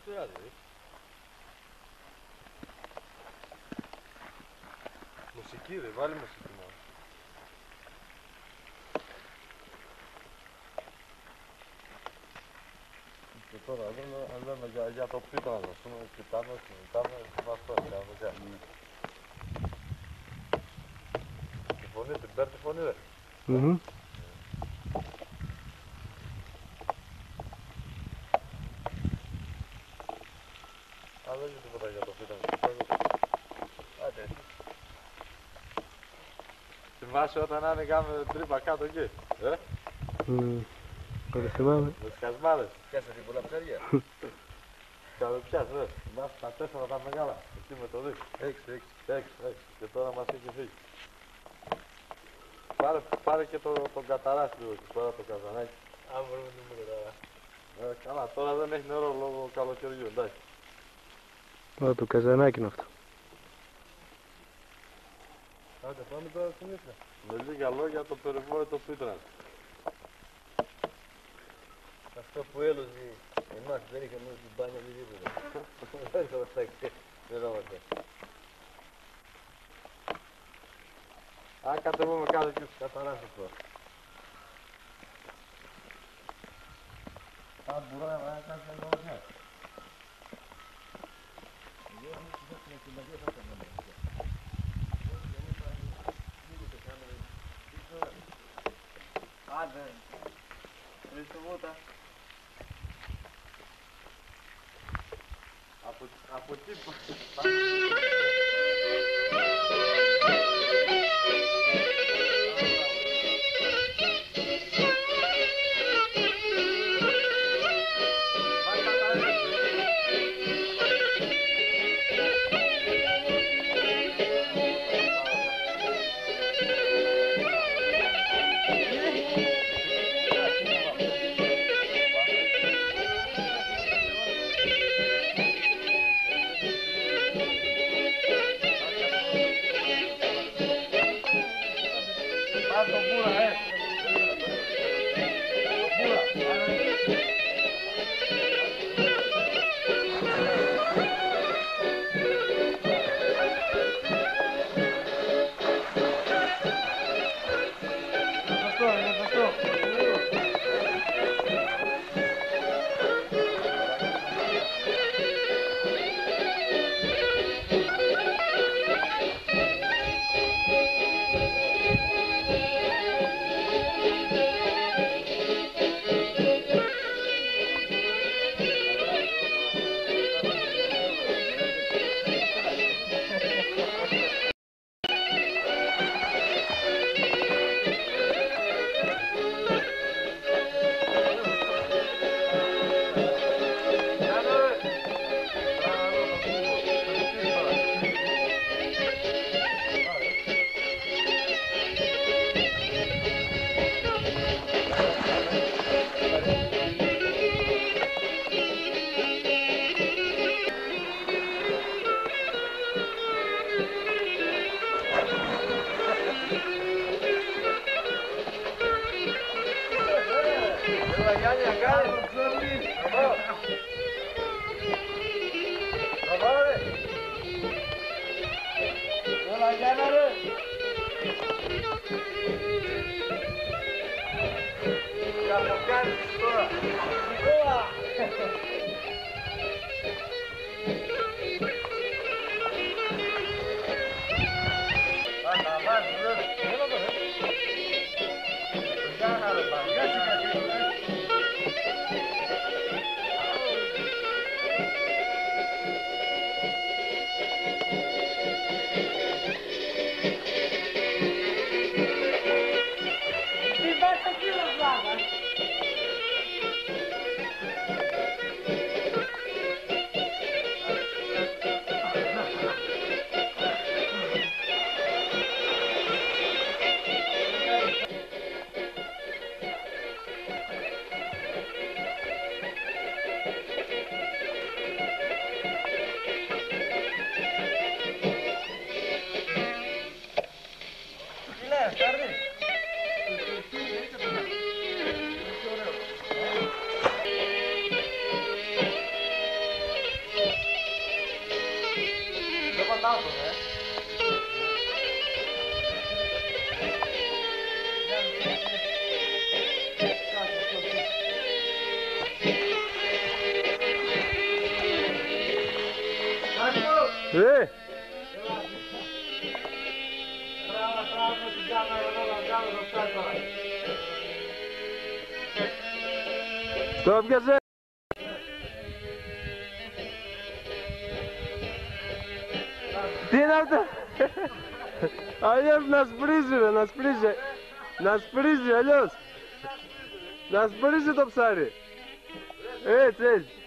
το ράδιο. Μουσική ρε, βάλει μουσική μόνο. Και τώρα λέμε για το πίτο να δώσουμε, κοιτάμε, με αυτό, κάνουμε κάτι. Τη φωνή, την παίρνει τη φωνή ρε. Α, δεν έχει τίποτα για το πίτο. Άντε. Θυμάσαι όταν άνοιγαμε τρύπα κάτω εκεί, Το θυμάμαι. με τις κασμάδες. Πιάσε την πολλά ψάρια. Καλοπιάς, ρε. Θυμάσαι τα 4 τα μεγάλα, εκεί με το δίκτυο. 6. Και τώρα μας έχει φύγει. Πάρε και τον καταράστη λίγο εκεί πέρα το καζανάκι. Αν μπορούμε να δούμε καταρά. Καλά, τώρα δεν έχει νερό λόγω καλοκαιριού, εντάξει. Το καζανάκι είναι αυτό. Άντε, πάμε τώρα στην ύφη. Με λίγα λόγια το περιβόητο πίτραν. Αυτό που έλωσε εμάς δεν είχαμε στην μπάνια με τίποτα. Δεν θα μας τα ξεχνόμαστε. Αν κατεβούμε κάτω και στους καταράσους τώρα. Αν μπορούμε να κάνεις μια γωνιά. Άντε, βρίσκω βούτα. Από εκεί Эй! Стоп, газель! Ты надо... Алёс, нас ближе, нас ближе. Нас ближе, Алёс. Нас ближе, Топсари. Эй, цель.